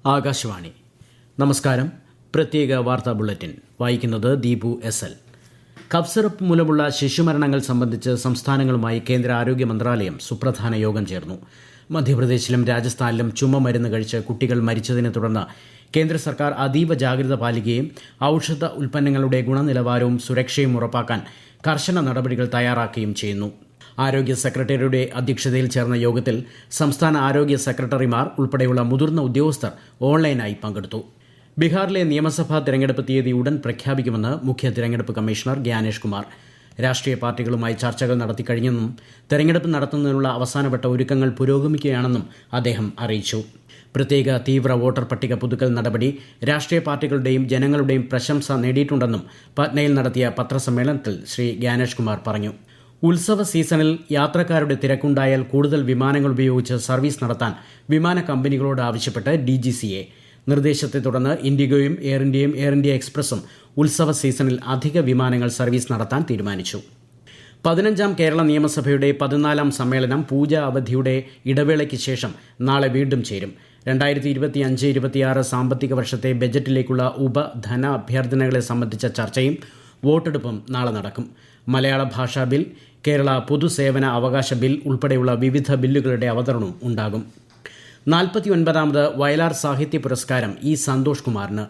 ആകാശവാണി. നമസ്കാരം. പ്രത്യേക വാർത്താ ബുള്ളറ്റിൻ വായിക്കുന്നത് ദീപു എസ്.എൽ. കഫ് സിറപ്പ് മൂലമുള്ള ശിശുമരണങ്ങൾ സംബന്ധിച്ച് സംസ്ഥാനങ്ങളുമായി കേന്ദ്ര ആരോഗ്യ മന്ത്രാലയം സുപ്രധാന യോഗം ചേർന്നു. മധ്യപ്രദേശിലും രാജസ്ഥാനിലും ചുമ മരുന്ന് കഴിച്ച് കുട്ടികൾ മരിച്ചതിനെ തുടർന്ന് കേന്ദ്ര സർക്കാർ അതീവ ജാഗ്രത പാലിക്കുകയും ഔഷധ ഉൽപ്പന്നങ്ങളുടെ ഗുണനിലവാരവും സുരക്ഷയും ഉറപ്പാക്കാൻ കർശന നടപടികൾ തയ്യാറാക്കുകയും ചെയ്യുന്നു. ആരോഗ്യ സെക്രട്ടറിയുടെ അധ്യക്ഷതയിൽ ചേർന്ന യോഗത്തിൽ സംസ്ഥാന ആരോഗ്യ സെക്രട്ടറിമാർ ഉൾപ്പെടെയുള്ള മുതിർന്ന ഉദ്യോഗസ്ഥർ ഓൺലൈനായി പങ്കെടുത്തു. ബീഹാറിലെ നിയമസഭാ തെരഞ്ഞെടുപ്പ് തീയതി ഉടൻ പ്രഖ്യാപിക്കുമെന്ന് മുഖ്യ തെരഞ്ഞെടുപ്പ് കമ്മീഷണർ ഗ്യാനേഷ് കുമാർ. രാഷ്ട്രീയ പാർട്ടികളുമായി ചർച്ചകൾ നടത്തിക്കഴിഞ്ഞെന്നും തെരഞ്ഞെടുപ്പ് നടത്തുന്നതിനുള്ള അവസാനവട്ട ഒരുക്കങ്ങൾ പുരോഗമിക്കുകയാണെന്നും അദ്ദേഹം അറിയിച്ചു. പ്രത്യേക തീവ്ര വോട്ടർ പട്ടിക പുതുക്കൽ നടപടി രാഷ്ട്രീയ പാർട്ടികളുടെയും ജനങ്ങളുടെയും പ്രശംസ നേടിയിട്ടുണ്ടെന്നും പട്നയിൽ നടത്തിയ പത്രസമ്മേളനത്തിൽ ശ്രീ ഗ്യാനേഷ് കുമാർ പറഞ്ഞു. ഉത്സവ സീസണിൽ യാത്രക്കാരുടെ തിരക്കുണ്ടായാൽ കൂടുതൽ വിമാനങ്ങൾ ഉപയോഗിച്ച് സർവീസ് നടത്താൻ വിമാന കമ്പനികളോട് ആവശ്യപ്പെട്ട് DGCA. നിർദ്ദേശത്തെ തുടർന്ന് ഇൻഡിഗോയും എയർ ഇന്ത്യ എക്സ്പ്രസും ഉത്സവ സീസണിൽ അധിക വിമാനങ്ങൾ സർവീസ് നടത്താൻ തീരുമാനിച്ചു. 15ാം കേരള നിയമസഭയുടെ 14ാം സമ്മേളനം പൂജാ അവധിയുടെ ഇടവേളയ്ക്ക് ശേഷം നാളെ വീണ്ടും ചേരും. 2025-26 സാമ്പത്തിക വർഷത്തെ ബജറ്റിലേക്കുള്ള ഉപധനാഭ്യർത്ഥനകളെ സംബന്ധിച്ച ചർച്ചയും വോട്ടെടുപ്പും നാളെ നടക്കും. മലയാള ഭാഷാ ബിൽ, കേരള പൊതുസേവന അവകാശ ബിൽ ഉൾപ്പെടെയുള്ള വിവിധ ബില്ലുകളുടെ അവതരണവും ഉണ്ടാകും. 49ാമത് വയലാർ സാഹിത്യ പുരസ്കാരം സന്തോഷ് കുമാറിന്.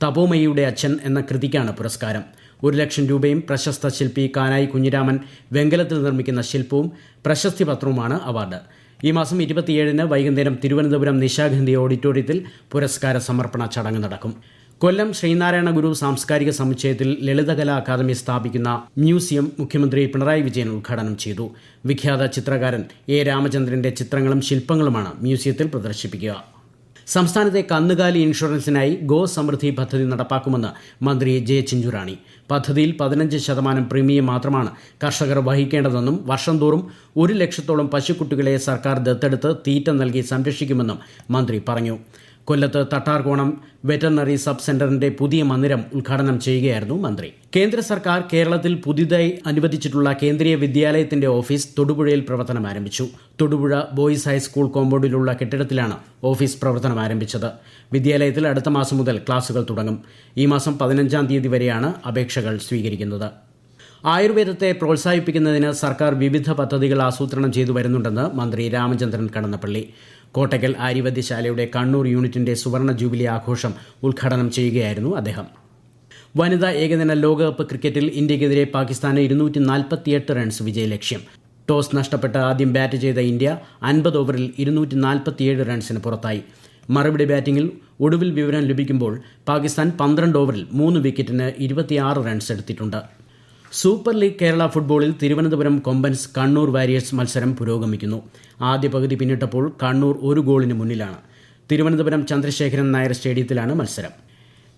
തപോമയിയുടെ അച്ഛൻ എന്ന കൃതിക്കാണ് പുരസ്കാരം. 1 ലക്ഷം രൂപയും പ്രശസ്ത ശില്പി കാനായി കുഞ്ഞിരാമൻ വെങ്കലത്തിൽ നിർമ്മിക്കുന്ന ശില്പവും പ്രശസ്തി പത്രവുമാണ് അവാർഡ്. ഈ മാസം 27-ന് വൈകുന്നേരം തിരുവനന്തപുരം നിശാഗന്ധി ഓഡിറ്റോറിയത്തിൽ പുരസ്കാര സമർപ്പണ ചടങ്ങ് നടക്കും. കൊല്ലം ശ്രീനാരായണ ഗുരു സാംസ്കാരിക സമുച്ചയത്തിൽ ലളിതകലാ അക്കാദമി സ്ഥാപിക്കുന്ന മ്യൂസിയം മുഖ്യമന്ത്രി പിണറായി വിജയൻ ഉദ്ഘാടനം ചെയ്തു. വിഖ്യാത ചിത്രകാരൻ രാമചന്ദ്രന്റെ ചിത്രങ്ങളും ശില്പങ്ങളുമാണ് മ്യൂസിയത്തിൽ പ്രദർശിപ്പിക്കുക. സംസ്ഥാനത്തെ കന്നുകാലി ഇൻഷുറൻസിനായി ഗോ സമൃദ്ധി പദ്ധതി നടപ്പാക്കുമെന്ന് മന്ത്രി ജെ ചിഞ്ചുറാണി. പദ്ധതിയിൽ 15% പ്രീമിയം മാത്രമാണ് കർഷകർ വഹിക്കേണ്ടതെന്നും വർഷം തോറും 1 ലക്ഷത്തോളം പശുക്കുട്ടികളെ സർക്കാർ ദത്തെടുത്ത് തീറ്റ നൽകി സംരക്ഷിക്കുമെന്നും മന്ത്രി പറഞ്ഞു. കൊല്ലത്ത് തട്ടാർകോണം വെറ്ററിനറി സബ് സെന്ററിന്റെ പുതിയ മന്ദിരം ഉദ്ഘാടനം ചെയ്യുകയായിരുന്നു മന്ത്രി. കേന്ദ്ര സർക്കാർ കേരളത്തിൽ പുതിയതായി അനുവദിച്ചിട്ടുള്ള കേന്ദ്രീയ വിദ്യാലയത്തിന്റെ ഓഫീസ് തൊടുപുഴയിൽ പ്രവർത്തനം ആരംഭിച്ചു. തൊടുപുഴ ബോയ്സ് ഹൈസ്കൂൾ കോമ്പൗണ്ടിലുള്ള കെട്ടിടത്തിലാണ് ഓഫീസ് പ്രവർത്തനം ആരംഭിച്ചത്. വിദ്യാലയത്തിൽ അടുത്ത മാസം മുതൽ ക്ലാസുകൾ തുടങ്ങും. ഈ മാസം 15-ാം തീയതി വരെയാണ് അപേക്ഷകൾ സ്വീകരിക്കുന്നത്. ആയുർവേദത്തെ പ്രോത്സാഹിപ്പിക്കുന്നതിന് സർക്കാർ വിവിധ പദ്ധതികൾ ആസൂത്രണം ചെയ്തു വരുന്നുണ്ടെന്ന് മന്ത്രി രാമചന്ദ്രൻ കടന്നപ്പള്ളി. കോട്ടയ്ക്കൽ ആര്യവൈദ്യശാലയുടെ കണ്ണൂർ യൂണിറ്റിന്റെ സുവർണ ജൂബിലി ആഘോഷം ഉദ്ഘാടനം ചെയ്യുകയായിരുന്നു അദ്ദേഹം. വനിതാ ഏകദിന ലോകകപ്പ് ക്രിക്കറ്റിൽ ഇന്ത്യക്കെതിരെ പാകിസ്ഥാന് 248 റൺസ് വിജയലക്ഷ്യം. ടോസ് നഷ്ടപ്പെട്ട് ആദ്യം ബാറ്റ് ചെയ്ത ഇന്ത്യ 50 ഓവറിൽ 247 റൺസിന് പുറത്തായി. മറുപടി ബാറ്റിംഗിൽ ഒടുവിൽ വിവരം ലഭിക്കുമ്പോൾ പാകിസ്ഥാൻ 12 ഓവറിൽ 3 വിക്കറ്റിന് 26 റൺസ് എടുത്തിട്ടുണ്ട്. സൂപ്പർ ലീഗ് കേരള ഫുട്ബോളിൽ തിരുവനന്തപുരം കൊമ്പൻസ് കണ്ണൂർ വാരിയേഴ്സ് മത്സരം പുരോഗമിക്കുന്നു. ആദ്യ പകുതി പിന്നിട്ടപ്പോൾ കണ്ണൂർ 1 ഗോളിന് മുന്നിലാണ്. തിരുവനന്തപുരം ചന്ദ്രശേഖരൻ നായർ സ്റ്റേഡിയത്തിലാണ് മത്സരം.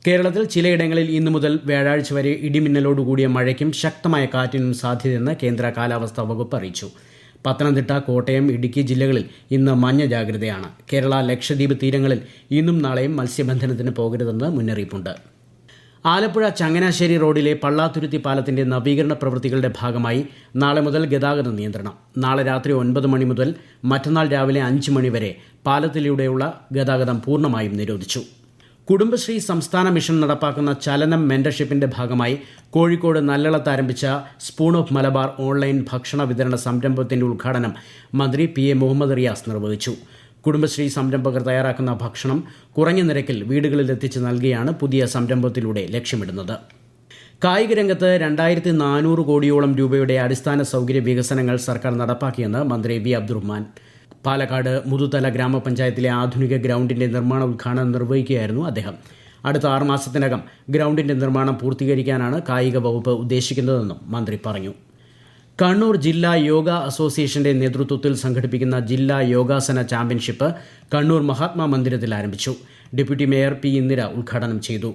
കേരളത്തിൽ ചിലയിടങ്ങളിൽ ഇന്നു മുതൽ വ്യാഴാഴ്ച വരെ ഇടിമിന്നലോടുകൂടിയ മഴയ്ക്കും ശക്തമായ കാറ്റിനും സാധ്യതയെന്ന് കേന്ദ്ര കാലാവസ്ഥാ വകുപ്പ് അറിയിച്ചു. പത്തനംതിട്ട, കോട്ടയം, ഇടുക്കി ജില്ലകളിൽ ഇന്ന് മഞ്ഞ ജാഗ്രതയാണ്. കേരള, ലക്ഷദ്വീപ് തീരങ്ങളിൽ ഇന്നും നാളെയും മത്സ്യബന്ധനത്തിന് പോകരുതെന്ന് മുന്നറിയിപ്പുണ്ട്. ആലപ്പുഴ ചങ്ങനാശ്ശേരി റോഡിലെ പള്ളാത്തുരുത്തി പാലത്തിന്റെ നവീകരണ പ്രവൃത്തികളുടെ ഭാഗമായി നാളെ മുതൽ ഗതാഗത നിയന്ത്രണം. നാളെ രാത്രി 9 മണി മുതൽ മറ്റന്നാൾ രാവിലെ 5 മണി വരെ പാലത്തിലൂടെയുള്ള ഗതാഗതം പൂർണ്ണമായും നിരോധിച്ചു. കുടുംബശ്രീ സംസ്ഥാന മിഷൻ നടപ്പാക്കുന്ന ചലനം മെന്റർഷിപ്പിന്റെ ഭാഗമായി കോഴിക്കോട് നല്ലളത്ത് ആരംഭിച്ച സ്പൂൺ ഓഫ് മലബാർ ഓൺലൈൻ ഭക്ഷണ വിതരണ സംരംഭത്തിന്റെ ഉദ്ഘാടനം മന്ത്രി PA മുഹമ്മദ് റിയാസ് നിർവഹിച്ചു. കുടുംബശ്രീ സംരംഭകർ തയ്യാറാക്കുന്ന ഭക്ഷണം കുറഞ്ഞ നിരക്കിൽ വീടുകളിൽ എത്തിച്ച് നൽകിയാണ് പുതിയ സംരംഭത്തിലൂടെ ലക്ഷ്യമിടുന്നത്. കായിക രംഗത്ത് 2400 കോടിയോളം രൂപയുടെ അടിസ്ഥാന സൗകര്യ വികസനങ്ങൾ സർക്കാർ നടപ്പാക്കിയെന്ന് മന്ത്രി V. അബ്ദുറഹ്മാൻ. പാലക്കാട് മുതുതല ഗ്രാമപഞ്ചായത്തിലെ ആധുനിക ഗ്രൗണ്ടിന്റെ നിർമ്മാണ ഉദ്ഘാടനം നിർവഹിക്കുകയായിരുന്നു അദ്ദേഹം. അടുത്ത 6 മാസത്തിനകം ഗ്രൗണ്ടിന്റെ നിർമ്മാണം പൂർത്തീകരിക്കാനാണ് കായിക വകുപ്പ് ഉദ്ദേശിക്കുന്നതെന്നും മന്ത്രി പറഞ്ഞു. കണ്ണൂർ ജില്ലാ യോഗ അസോസിയേഷന്റെ നേതൃത്വത്തിൽ സംഘടിപ്പിക്കുന്ന ജില്ലാ യോഗാസന ചാമ്പ്യൻഷിപ്പ് കണ്ണൂർ മഹാത്മാ മന്ദിരത്തിൽ ആരംഭിച്ചു. Deputy mayor P. ഇന്ദിര ഉദ്ഘാടനം ചെയ്തു.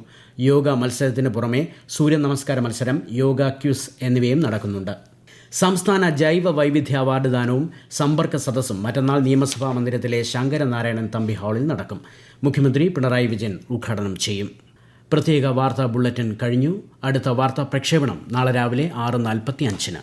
യോഗ മത്സരത്തിന് പുറമെ സൂര്യ നമസ്കാര മത്സരം, യോഗ ക്യൂസ് എന്നിവയും നടക്കുന്നുണ്ട്. സംസ്ഥാന ജൈവ വൈവിധ്യ അവാർഡ് ദാനവും സമ്പർക്ക സദസ്സും മറ്റന്നാൾ നിയമസഭാ മന്ദിരത്തിലെ ശങ്കരനാരായണൻ തമ്പി ഹാളിൽ നടക്കും. മുഖ്യമന്ത്രി പിണറായി വിജയൻ ഉദ്ഘാടനം ചെയ്യും. പ്രത്യേക വാർത്താ ബുള്ളറ്റിൻ കഴിഞ്ഞു. അടുത്ത വാർത്താ പ്രക്ഷേപണം നാളെ രാവിലെ 6:45-ന്.